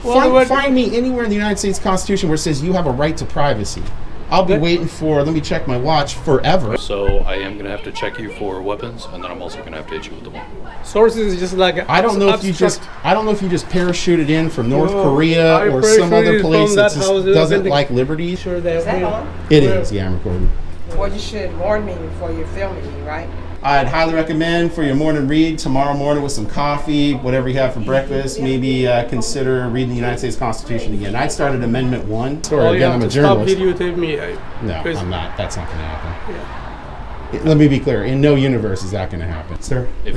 Find me anywhere in the United States Constitution where it says you have a right to privacy. I'll be waiting for, let me check my watch, forever. So I am going to have to check you for weapons, and then I'm also going to have to hit you with the one. Sources is just like I don't know if you just parachuted in from North Korea or some other place that doesn't like liberty. Sure that is that on? It is, yeah, I'm recording. Well, you should warn me before you're filming me, right? I'd highly recommend for your morning read tomorrow morning with some coffee, whatever you have for breakfast, maybe consider reading the United States Constitution again. I started Amendment 1. Sorry, again, I'm a journalist. Stop videotape me. No, I'm not. That's not going to happen. Yeah. Let me be clear. In no universe is that going to happen. Sir? If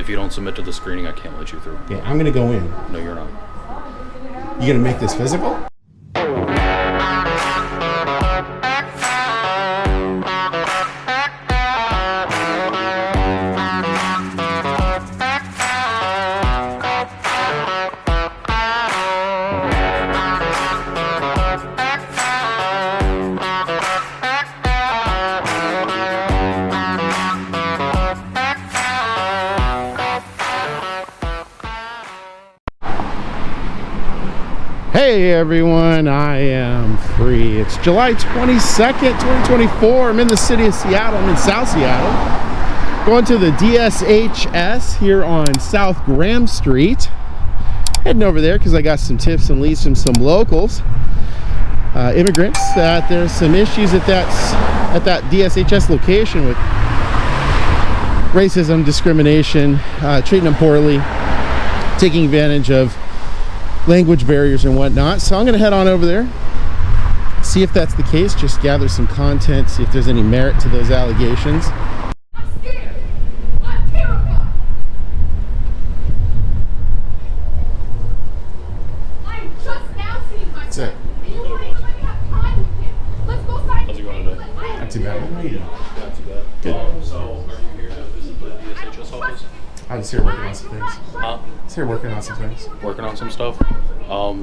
you don't submit to the screening, I can't let you through. Yeah, I'm going to go in. No, you're not. You going to make this physical? Hey everyone, I am free. It's July 22nd, 2024. I'm in the city of Seattle. I'm in South Seattle. Going to the DSHS here on South Graham Street. Heading over there because I got some tips and leads from some locals, immigrants, that there's some issues at that DSHS location with racism, discrimination, treating them poorly, taking advantage of language barriers and whatnot. So I'm going to head on over there, see if that's the case, just gather some content, see if there's any merit to those allegations. I'm scared. I'm terrified. I'm just now seeing my That's it. and you want to have time with him. Let's go sign. How's it going today? Not too bad. How are you doing? Not too bad. Good. So are you here to visit the DSHS office? I'm just here working on some things. Huh? Just here working on some things. Working on some stuff.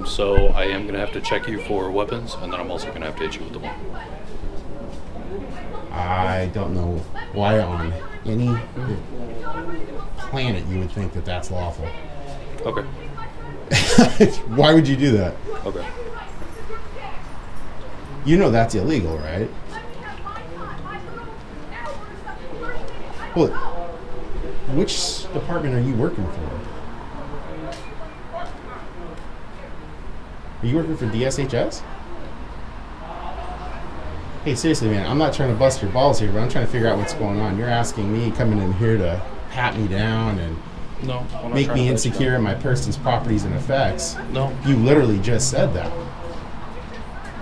So I am going to have to check you for weapons, and then I'm also going to have to hit you with the one. I don't know why on any planet you would think that that's lawful. Okay. Why would you do that? Okay. You know that's illegal, right? Well, which department are you working for? Are you working for DSHS? Hey, seriously, man, I'm not trying to bust your balls here, but I'm trying to figure out what's going on. You're asking me coming in here to pat me down and No. I'm not make trying me to insecure in my person's properties and effects. No. You literally just said that.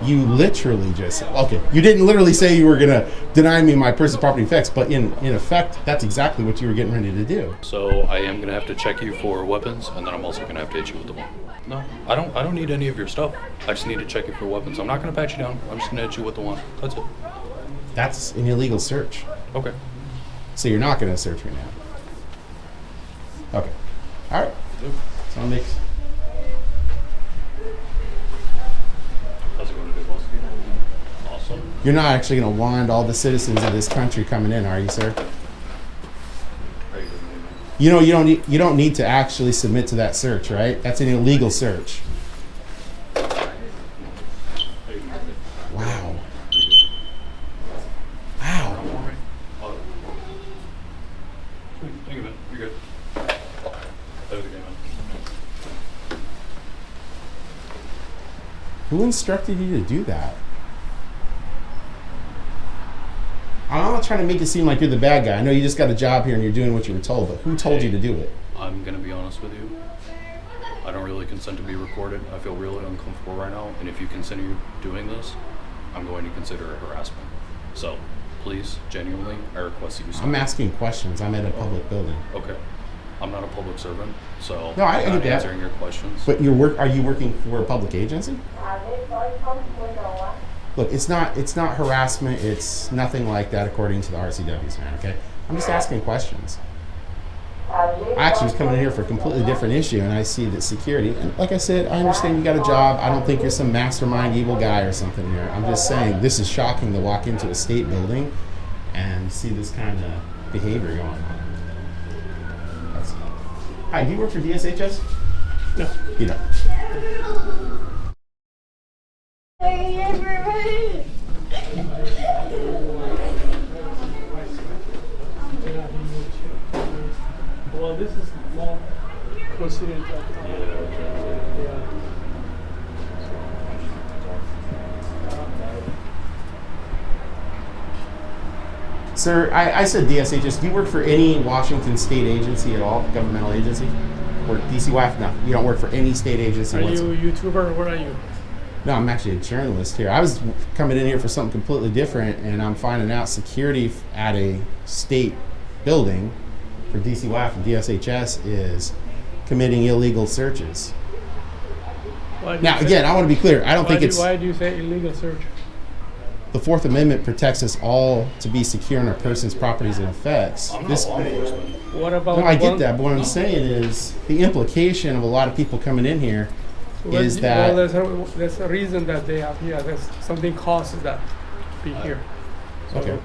You literally just said, okay, you didn't literally say you were going to deny me my person's property effects, but in effect, that's exactly what you were getting ready to do. So I am going to have to check you for weapons, and then I'm also going to have to hit you with the one. No, I don't need any of your stuff. I just need to check you for weapons. I'm not going to pat you down. I'm just going to hit you with the one. That's it. That's an illegal search. Okay. So you're not going to search me now. Okay. All right. So I'll make... How's it going today, boss? Awesome. You're not actually going to wand all the citizens of this country coming in, are you, sir? You know, you don't need to actually submit to that search, right? That's an illegal search. Wow. Wow. Thank you, man. You're good. That was a game, man. Who instructed you to do that? I'm not trying to make it seem like you're the bad guy. I know you just got a job here and you're doing what you were told, but who told you to do it? I'm going to be honest with you. I don't really consent to be recorded. I feel really uncomfortable right now, and if you continue doing this, I'm going to consider it harassment. So, please, genuinely, I request that you stop. I'm asking questions. I'm at a public building. Okay. I'm not a public servant, so No, I I'm get not that. answering your questions. But are you working for a public agency? Look, it's not harassment. It's nothing like that according to the RCWs, man, okay? I'm just asking questions. I actually was coming in here for a completely different issue, and I see that security, and like I said, I understand you got a job. I don't think you're some mastermind evil guy or something here. I'm just saying this is shocking to walk into a state building and see this kind of behavior going on. Hi, do you work for DSHS? No. You don't. Well, this is more considered. Yeah. Sir, I said DSHS. Do you work for any Washington state agency at all? Governmental agency? Or DCYF? No. You don't work for any state agency Are you whatsoever. a YouTuber? What are you? No, I'm actually a journalist here. I was coming in here for something completely different, and I'm finding out security at a state building for DCYF and DSHS is committing illegal searches. Why do you Now, say- again, I want to be clear. I don't think it's Why do you say illegal search? the Fourth Amendment protects us all to be secure in our persons, properties, and effects. I'm not law enforcement. What about? No, I get one- that, but what I'm saying is the implication of a lot of people coming in here is that there's a reason that they are here. There's something causes that to be here. So, okay.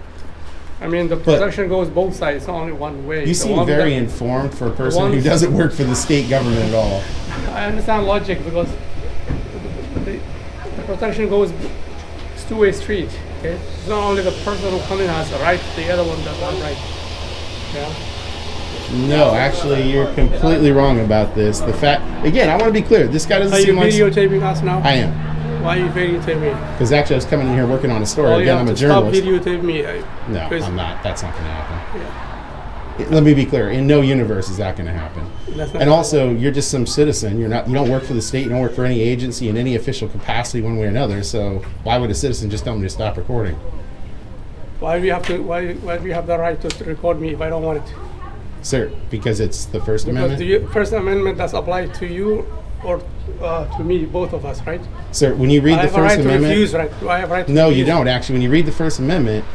I mean, the protection goes both sides. It's not only one way. You The seem one very that- informed for a person who ones- doesn't work for the state government at all. I understand logic because the protection goes it's two-way street. Okay, it's not only the person who comes in has a right, the other one does not right. Yeah. No, actually, you're completely wrong about this. The fact, again, I want to be clear. This guy doesn't Are you seem like videotaping us now? I am, Why are you videotaping me? because actually I was coming in here working on a story. Well, you Again, have I'm a to stop journalist. videotaping me. No, because- I'm not. That's not going to happen. Let me be clear. In no universe is that going to happen. That's not And gonna also, you're just some citizen. You're not. You don't work for the state. You don't work for any agency in any official capacity, one way or another. So why would a citizen just tell me to stop recording? Why do we have to? Why do we have the right to record me if I don't want it? Sir, because it's the First Because Amendment. the First Amendment does apply to you or to me, both of us, right? Sir, when you read I the have a right First to Amendment, refuse, right? Do I have a right to no, you refuse? don't. Actually, when you read the First Amendment,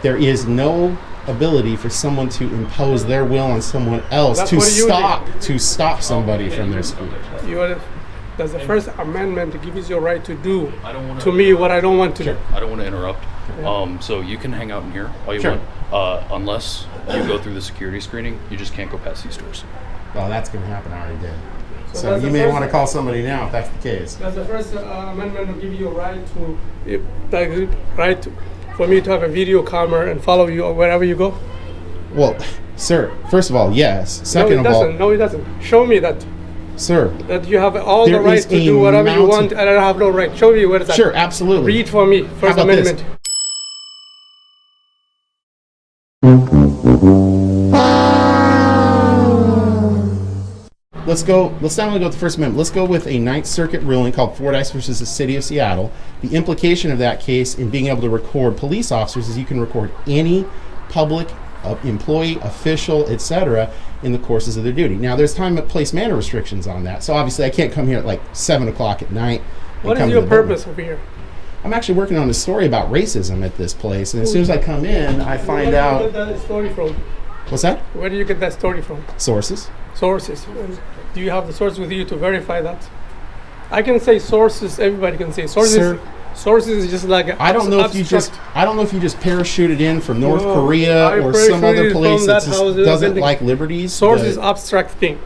there is no ability for someone to impose their will on someone else That's to what you stop somebody from their speech. Does the First Amendment gives you a right to do I don't want to me what I don't want to do? I don't want to interrupt. So you can hang out in here all you Sure. want. Unless you go through the security screening, you just can't go past these doors. Well, that's going to happen. I already did. So that's you the may first- want to call somebody now if that's the case. Does the First Amendment give you a right to, for me to have a video camera and follow you wherever you go? Well, sir, first of all, yes. Second No, it of doesn't. all, No, it doesn't. Show me that sir, you have all the There right is to a do whatever you mountain- want, and I have no right. Show me where is that. sure, absolutely. Read for me, First about this? Amendment. Let's not only go with the First Amendment, let's go with a Ninth Circuit ruling called Fordyce versus the City of Seattle. The implication of that case in being able to record police officers is you can record any public employee, official, etc. in the courses of their duty. Now, there's time, place, manner restrictions on that. So obviously I can't come here at like 7 o'clock at night. and What come is to your the building. purpose over here? I'm actually working on a story about racism at this place, and as soon as I come in, I find Where do you out... get that story from? What's that? Where do you get that story from? Sources. Sources. Do you have the source with you to verify that? I can say sources. Everybody can say sources. Sir, sources is just like I don't know if you just parachuted in from North No, Korea I or some other parachuted place from that that house doesn't building. like liberties. source but- is abstract thing.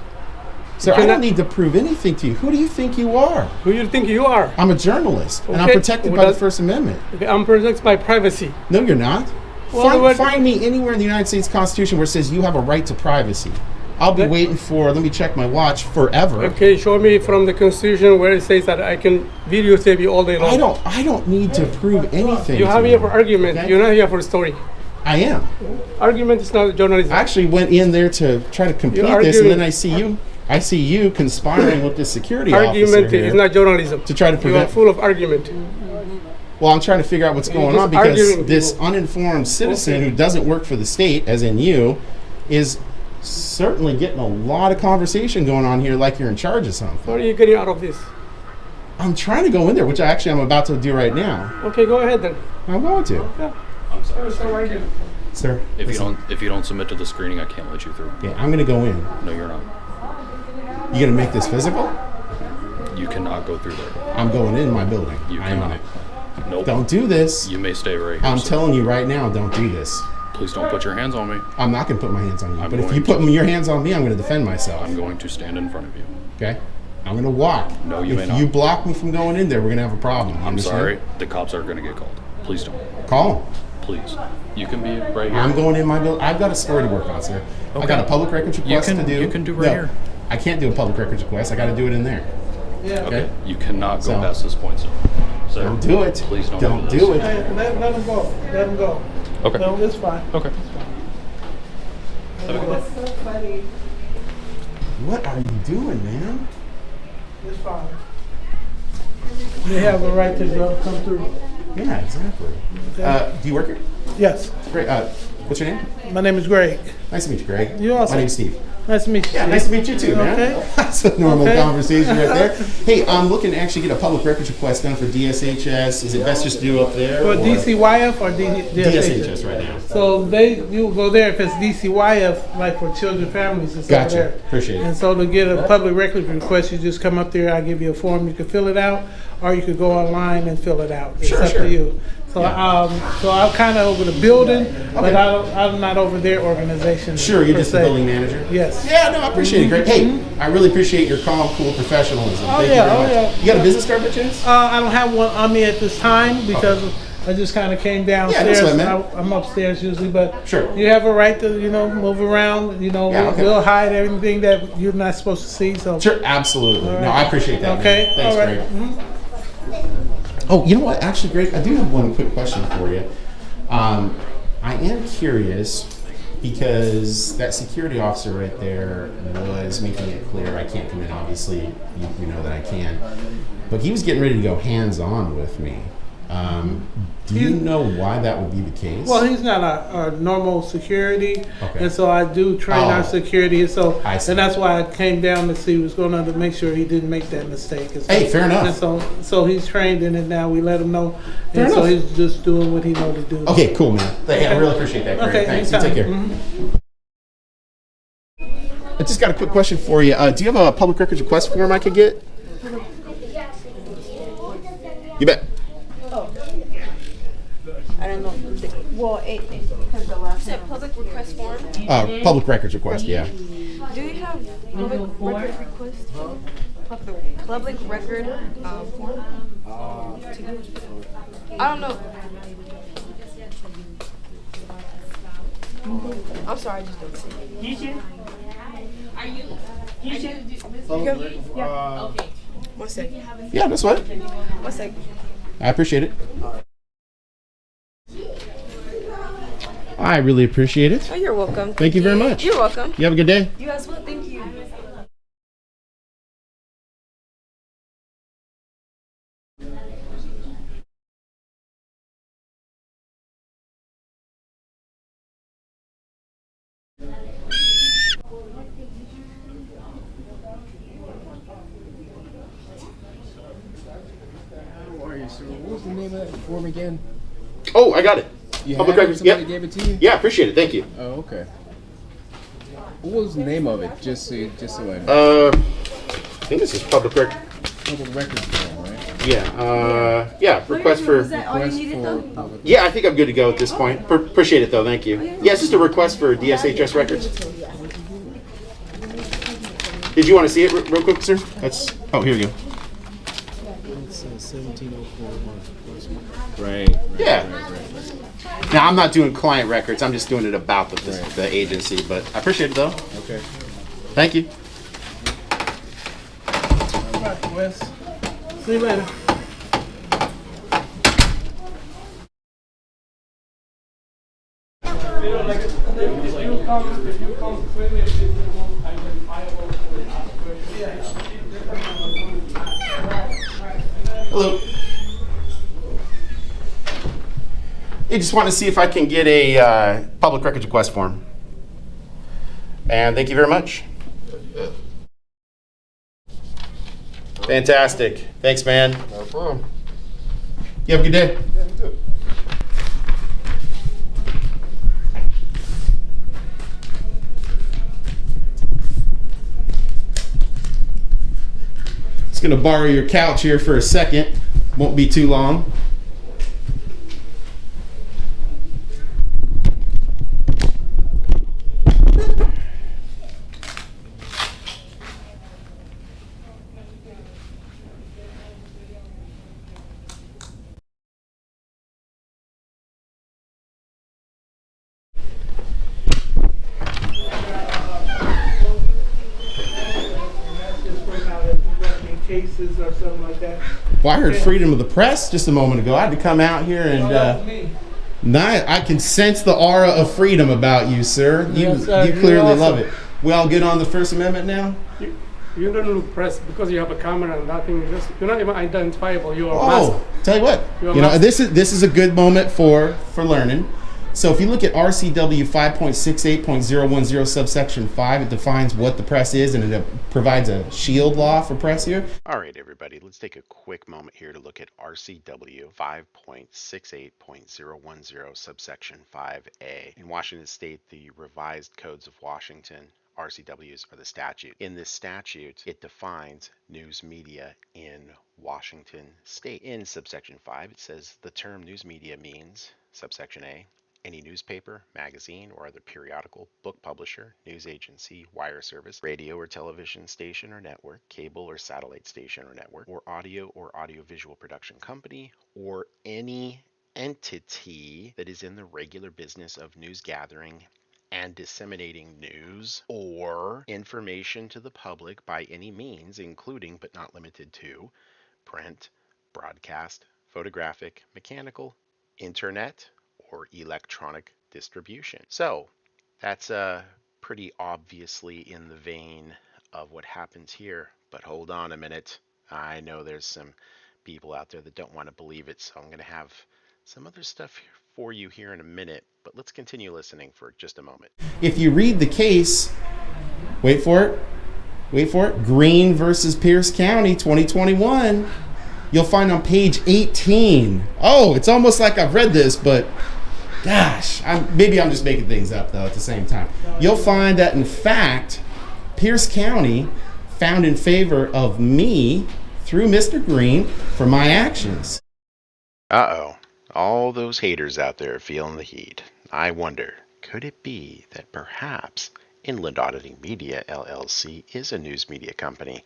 Sir, I cannot- don't need to prove anything to you. Who do you think you are? Who you think you are? I'm a journalist, and I'm Okay, protected well, by the that- First Amendment. Okay, I'm protected by privacy. No, you're not. Well, what- Find me anywhere in the United States Constitution where it says you have a right to privacy. I'll be That- waiting for, let me check my watch, forever. Okay, show me from the Constitution where it says that I can videotape you all day long. I don't need to prove anything. You to have here for argument. Okay? You're not here for story. I am. Argument is not journalism. I actually went in there to try to complete You're this, and then arguing- I see you conspiring with the security officer Argument here is not journalism. to try to You are prevent. full of argument. Well, I'm trying to figure out what's You're going just on because arguing this people. uninformed citizen Okay. who doesn't work for the state, as in you, is certainly getting a lot of conversation going on here like you're in charge of something. What are you getting out of this? I'm trying to go in there, which I'm about to do right now. Okay, go ahead then. I'm going to. Yeah. I'm sorry. So I can- Sir, If listen. you don't submit to the screening, I can't let you through. Yeah, I'm going to go in. No, you're not. You going to make this physical? You cannot go through there. I'm going in my building. You I own cannot. it. Nope. Don't do this. You may stay right here. I'm sir. telling you right now, don't do this. Please don't put your hands on me. I'm not going to put my hands on you. I'm But if going you put to. your hands on me, I'm going to defend myself. I'm going to stand in front of you. Okay? I'm gonna walk. No, you if may not. you block me from going in there, we're gonna have a problem. You I'm understand? sorry. The cops are going to get called. Please don't. Call them. Please. You can be right here. I'm going in my building. I've got a story to work on, sir. I got a public records request to do. You can do right here. I can't do a public records request. I got to do it in there. Yeah. Okay. You cannot go So- past this point, sir. Sir, Don't do it. Please don't. Don't this. do it. Hey, let him go. Let him go. Okay. No, it's fine. Okay. Have a good day. So funny. What are you doing, man? It's fine. They have a right to come through. Yeah, exactly. Do you work here? Yes. Great. What's your name? My name is Greg. Nice to meet you, Greg. You also. My name's Steve. Nice to meet you. Yeah, nice to meet you too, man. Okay. That's a normal Okay. conversation right there. Hey, I'm looking to actually get a public records request done for DSHS. Is it best just to do up there? For or- DCYF or DSHS? DSHS right now. So you go there if it's DCYF, like for children, families, it's Gotcha. over there. Appreciate it. And so to get a public records request, you just come up there. I give you a form. You can fill it out, or you could go online and fill it out. It's Sure, up sure. to you. So so I'm kind of over the building, but Okay. I'm not over their organization. Sure, you're per just the se. building manager? Yes. Yeah, no, I appreciate it, Greg. Hey, I really appreciate your calm, cool professionalism. Oh, Thank yeah, you very oh, much. yeah. You got a business card by chance? I don't have one on me at this time because I just kind of came downstairs. that's what I meant. I'm upstairs usually, but Sure. you have a right to, move around. Yeah, okay. We'll hide everything that you're not supposed to see. So Sure, absolutely. No, I appreciate that. okay, Man. Thanks, all right. Greg. Mhm. Oh, you know what? Actually, Greg, I do have one quick question for you. I am curious because that security officer right there was making it clear I can't come in. Obviously, you know that I can, but he was getting ready to go hands-on with me. Do you know why that would be the case? Well, he's not a normal security, Okay. and so I do train Oh. our security. So, I see. and that's why I came down to see what's going on to make sure he didn't make that mistake. And so, Hey, fair enough. And so he's trained in it now. We let him know, Fair and so enough. he's just doing what he knows to do. Okay, cool, man. Hey, I really appreciate that, Greg. Okay, Thanks. You anytime. take care. Mhm. I just got a quick question for you. Do you have a public records request form I could get? You bet. I don't know. Well, it because the last time. Public request form. Public records request, yeah. Do you have public record request? Public record form? I don't know. I'm sorry, I just don't see it. Are you? Okay. One sec. Yeah, that's what. One sec. I appreciate it. I really appreciate it. Oh, you're welcome. Thank you very much. You're welcome. You have a good day. You as well. Thank you. How are you, sir? What was the name of that form again? Oh, I got it. You Public have it? records. Somebody Yep. gave it to you? Yeah, appreciate it. Thank you. Oh, okay. What was the name of it? Just so I know. I think this is public record. Public records form, right? Yeah. Yeah. Request for. Request for public. Yeah, I think I'm good to go at this point. Appreciate it though. Thank you. Yeah, it's just a request for DSHS records. Did you want to see it real quick, sir? That's. Oh, here we go. It's 1704 month. Right. Yeah. Right. Now I'm not doing client records. I'm just doing it about the agency. But I appreciate it though. Okay. Thank you. All right, Wes. See you later. Hello. I just want to see if I can get a public records request form. And thank you very much. Fantastic. Thanks, man. No problem. You have a good day. Yeah, you too. Just gonna borrow your couch here for a second. Won't be too long. cases or something like that. Well, I heard freedom of the press just a moment ago. I had to come out here and That was me. I can sense the aura of freedom about you, sir. Yes, sir. You You're clearly awesome. love it. We all good on the First Amendment now? You don't look press because you have a camera and nothing. You're not even identifiable. You are Oh, masked. tell you what, You're you know, masked. this is a good moment for learning. So if you look at RCW 5.68.010 subsection 5, it defines what the press is, and it provides a shield law for press here. All right, everybody, let's take a quick moment here to look at RCW 5.68.010 subsection 5A. In Washington State, the Revised Codes of Washington, RCWs are the statute. In this statute, it defines news media in Washington State. In subsection 5, it says the term news media means, subsection A, any newspaper, magazine, or other periodical, book publisher, news agency, wire service, radio or television station or network, cable or satellite station or network, or audiovisual production company, or any entity that is in the regular business of news gathering and disseminating news or information to the public by any means, including but not limited to print, broadcast, photographic, mechanical, internet, or electronic distribution. So that's pretty obviously in the vein of what happens here. But hold on a minute. I know there's some people out there that don't want to believe it, so I'm going to have some other stuff for you here in a minute. But let's continue listening for just a moment. If you read the case, wait for it, Green versus Pierce County 2021, you'll find on page 18. Oh, it's almost like I've read this, but gosh, maybe I'm just making things up, though, at the same time. You'll find that, in fact, Pierce County found in favor of me through Mr. Green for my actions. Uh-oh. All those haters out there feeling the heat. I wonder, could it be that perhaps Inland Auditing Media, LLC, is a news media company,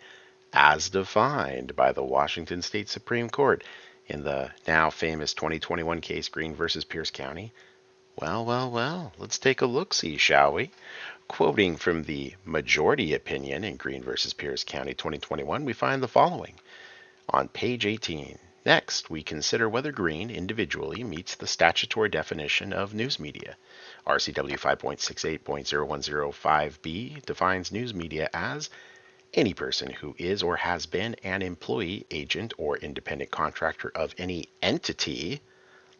as defined by the Washington State Supreme Court in the now famous 2021 case Green versus Pierce County? Well, let's take a look-see, shall we? Quoting from the majority opinion in Green versus Pierce County 2021, we find the following. On page 18, next, we consider whether Green individually meets the statutory definition of news media. RCW 5.68.0105B defines news media as any person who is or has been an employee, agent, or independent contractor of any entity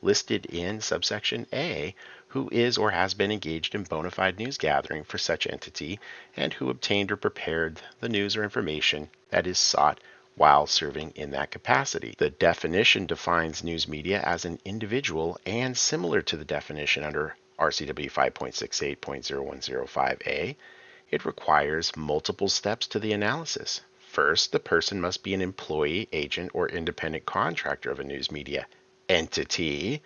listed in subsection A, who is or has been engaged in bona fide news gathering for such entity and who obtained or prepared the news or information that is sought while serving in that capacity. The definition defines news media as an individual, and similar to the definition under RCW 5.68.01005A, it requires multiple steps to the analysis. First, the person must be an employee, agent, or independent contractor of a news media entity,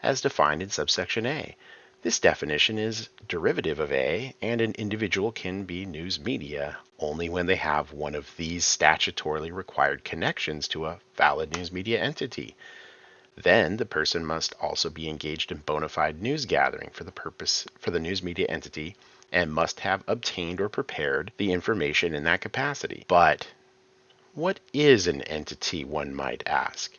as defined in subsection A. This definition is derivative of A, and an individual can be news media only when they have one of these statutorily required connections to a valid news media entity. Then the person must also be engaged in bona fide news gathering for the news media entity and must have obtained or prepared the information in that capacity. But what is an entity, one might ask?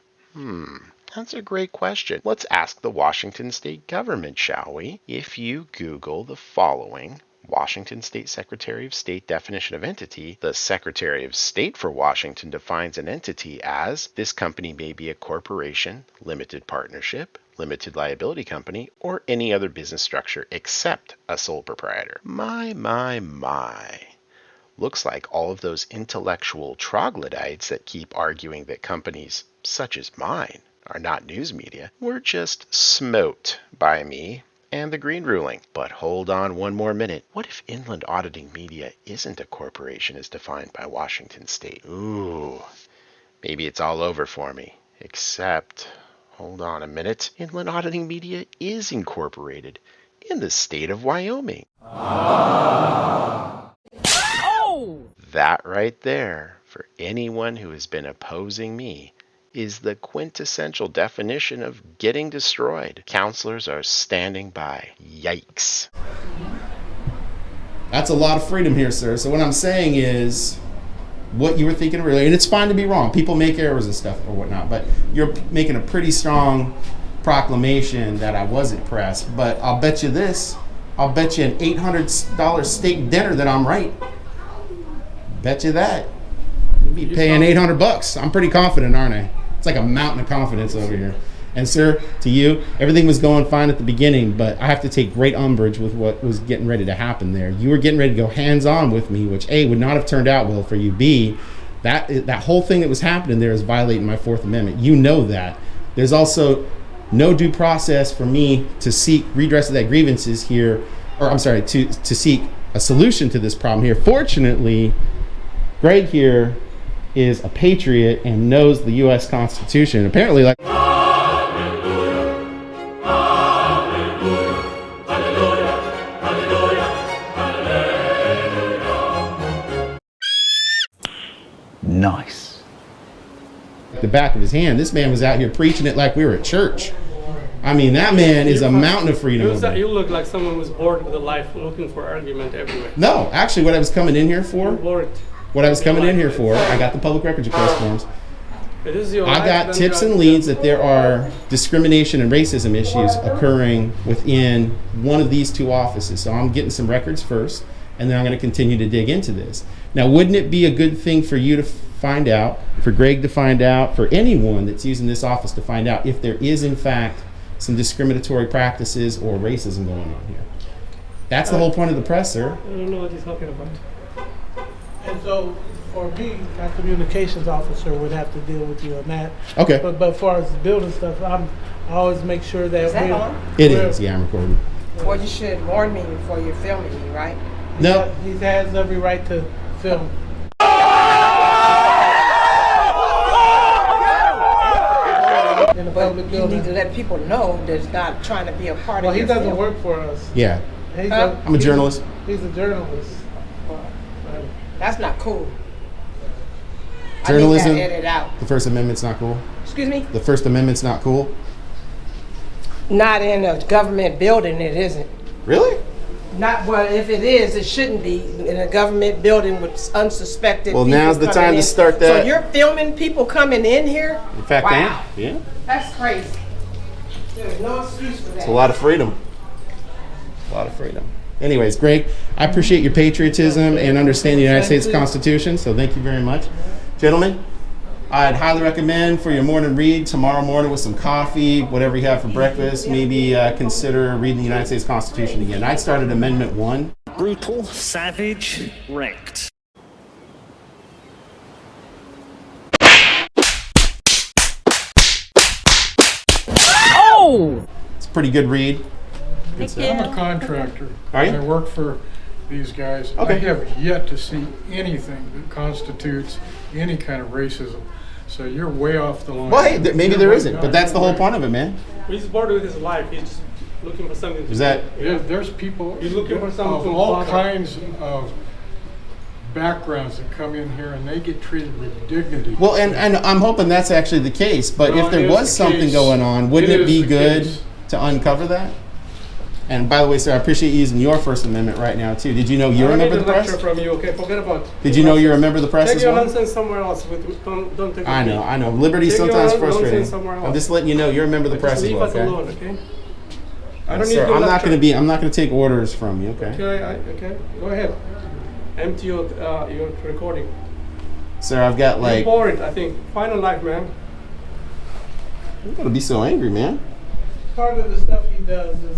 That's a great question. Let's ask the Washington State government, shall we? If you Google the following, Washington State Secretary of State definition of entity, the Secretary of State for Washington defines an entity as, this company may be a corporation, limited partnership, limited liability company, or any other business structure except a sole proprietor. My. Looks like all of those intellectual troglodytes that keep arguing that companies such as mine are not news media were just smote by me and the Green ruling. But hold on one more minute. What if Inland Auditing Media isn't a corporation as defined by Washington State? Ooh, maybe it's all over for me. Except, hold on a minute, Inland Auditing Media is incorporated in the state of Wyoming. That right there, for anyone who has been opposing me, is the quintessential definition of getting destroyed. Counselors are standing by. Yikes. That's a lot of freedom here, sir. So what I'm saying is, what you were thinking earlier, and it's fine to be wrong. People make errors and stuff or whatnot, but you're making a pretty strong proclamation that I wasn't pressed. But I'll bet you this. I'll bet you an $800 steak dinner that I'm right. Bet you that. You'll be paying $800. I'm pretty confident, aren't I? It's like a mountain of confidence over here. And sir, to you, everything was going fine at the beginning, but I have to take great umbrage with what was getting ready to happen there. You were getting ready to go hands-on with me, which A, would not have turned out well for you. B, that whole thing that was happening there is violating my Fourth Amendment. You know that. There's also no due process for me to seek redress of that grievances here, or I'm sorry, to seek a solution to this problem here. Fortunately, Greg here is a patriot and knows the U.S. Constitution. Apparently, like... Nice. The back of his hand. This man was out here preaching it like we were at church. I mean, that man is a mountain of freedom. You look like someone who's bored with life, looking for argument everywhere. No, actually, what I was coming in here for, I got the public records request forms. It is your I life, got then tips you and leads that there are discrimination and racism issues occurring within one of these two offices. So I'm getting some records first, and then I'm going to continue to dig into this. Now, wouldn't it be a good thing for you to find out, for Greg to find out, for anyone that's using this office to find out if there is, in fact, some discriminatory practices or racism going on here? That's the whole point of the press, sir. I don't know what he's talking about. And so, for me, my communications officer would have to deal with you on that. Okay. But as far as the building stuff, I always make sure that Is that on? It is, yeah, I'm recording. Well, you should warn me before you're filming me, right? No. He has every right to film. In the Well, public you building. need to let people know that's not trying to be a part Well, of he your doesn't film. work for us. Yeah, I'm a journalist. He's a journalist. That's not cool. Journalism, I need that edited out. the First Amendment's not cool. Excuse me? The First Amendment's not cool. Not in a government building, it isn't. Really? Not, well, if it is, it shouldn't be in a government building with unsuspected Well, people now's the coming time to in. start that. So you're filming people coming in here? In fact, wow. yeah. That's crazy. There's no excuse for that. It's a lot of freedom. A lot of freedom. Anyways, Greg, I appreciate your patriotism and understanding the United States Constitution, so thank you very much. Gentlemen, I'd highly recommend for your morning read tomorrow morning with some coffee, whatever you have for breakfast, maybe consider reading the United States Constitution again. I'd start at Amendment 1. Brutal, savage, wrecked. Oh! It's a pretty good read. Good stuff. I'm a contractor. Are you? I work for these guys. Okay. I have yet to see anything that constitutes any kind of racism. So you're way off the line. Well, hey, maybe there isn't, but that's the whole point. point of it, man. He's bored with his life. He's just looking for something to Is that- do. There's people You're looking for something of to all bother. kinds of backgrounds that come in here and they get treated with dignity. Well, and I'm hoping that's actually the case, but Well, if there it is was the something case. going on, wouldn't It it be is the good case. to uncover that? And by the way, sir, I appreciate you using your First Amendment right now, too. Did you know you're a member of the press? Lecture from you, okay? Forget about. Did you know you're a member of the press Take as your well? nonsense somewhere else. Don't take. I it know, with me. I know. Liberty's Take your sometimes nonsense frustrating. somewhere else. I'm just letting you know you're a member of the Just press as leave well, us okay? alone, okay? I don't Sir, need your I'm not lecture. going to take orders from you, okay? Okay, go ahead. Empty your recording. Sir, I've got You're like... bored, I think. Final life, man. You're going to be so angry, man. Part of the stuff he does is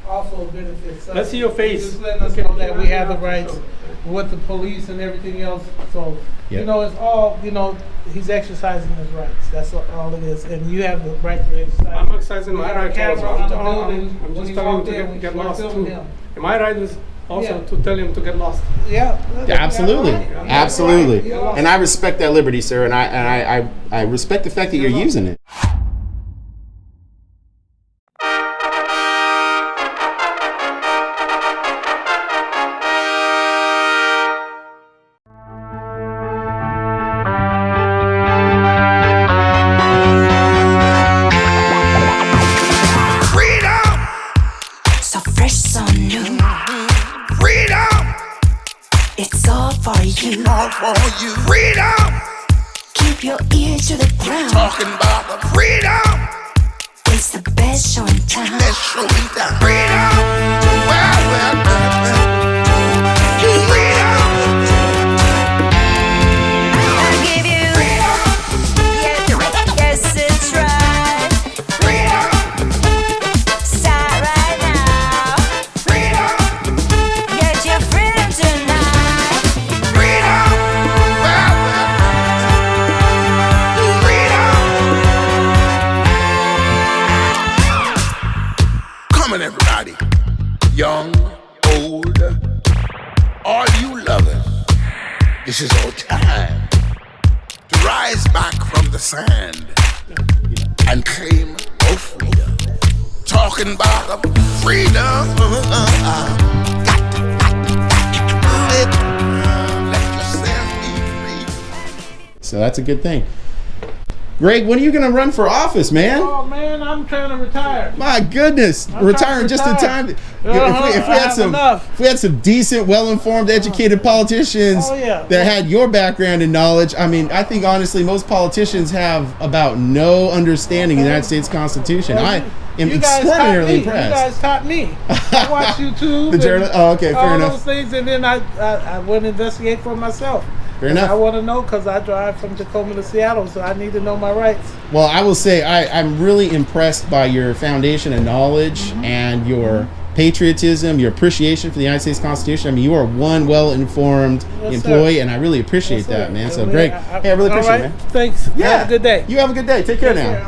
also benefits us. Let's see your face. He's just letting us know that we have the rights with the police and everything else. So, Yep. you know, it's all, you know, he's exercising his rights. That's all it is. And you have the right to exercise. I'm exercising We my got a right camera also. on the I'm building. just When he telling walked him in, to we get were lost filming too. him. Am I right is also Yeah. to tell him to get lost? Yeah. Yeah, absolutely, Yeah. absolutely. Yeah. And I respect that liberty, sir, and I respect the fact that you're using it. So fresh, so new. Freedom! It's all for you. All for you. Freedom! ear to the ground. Talking about the freedom. It's the best show in town. Let's show me that freedom. Well. Freedom. I'll give you freedom. Yes, it's right. Freedom. Start right now. Freedom. Get your freedom tonight. Freedom. Well. Freedom. Come on, everybody. Young, old, all you lovers. This is our time to rise back from the sand and claim our freedom. Talking about the freedom. Let yourself be free. So that's a good thing. Greg, when are you going to run for office, man? Oh man, I'm trying to retire. My goodness, retiring just in time. If we had some decent, well-informed, educated politicians that had your background and knowledge, I mean, I think honestly most politicians have about no understanding of the United States Constitution. I am extraordinarily impressed. You guys taught me. I watch YouTube. The journal. Oh, okay, fair all enough. Those things, and then I went to investigate for myself. Fair enough. I want to know because I drive from Tacoma to Seattle, so I need to know my rights. Well, I will say I'm really impressed by your foundation of knowledge and your patriotism, your appreciation for the United States Constitution. I mean, you are one well-informed employee, and I really appreciate that, man. So, Greg, hey, I really appreciate it, man. Thanks. Yeah. Have a good day. You have a good day. Take care now.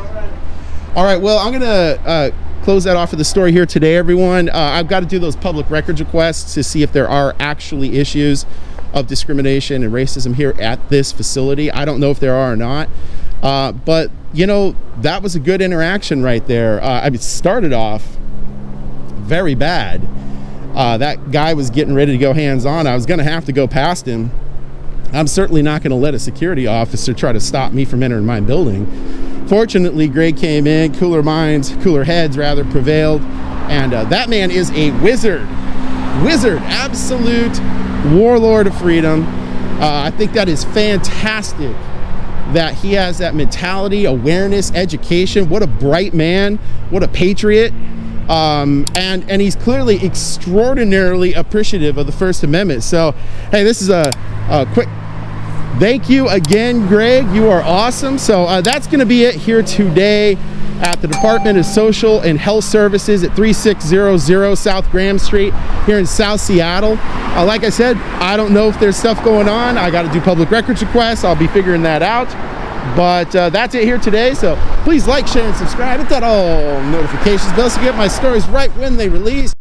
All right, well, I'm going to close that off of the story here today, everyone. I've got to do those public records requests to see if there are actually issues of discrimination and racism here at this facility. I don't know if there are or not, but you know, that was a good interaction right there. I mean, it started off very bad. That guy was getting ready to go hands-on. I was going to have to go past him. I'm certainly not going to let a security officer try to stop me from entering my building. Fortunately, Greg came in, cooler heads rather prevailed, and that man is a wizard, absolute warlord of freedom. I think that is fantastic that he has that mentality, awareness, education. What a bright man, what a patriot. And he's clearly extraordinarily appreciative of the First Amendment. So, hey, this is a quick thank you again, Greg. You are awesome. So that's going to be it here today at the Department of Social and Health Services at 3600 South Graham Street here in South Seattle. Like I said, I don't know if there's stuff going on. I got to do public records requests. I'll be figuring that out. But that's it here today. So please like, share, and subscribe. Hit that all notifications bell so you get my stories right when they release.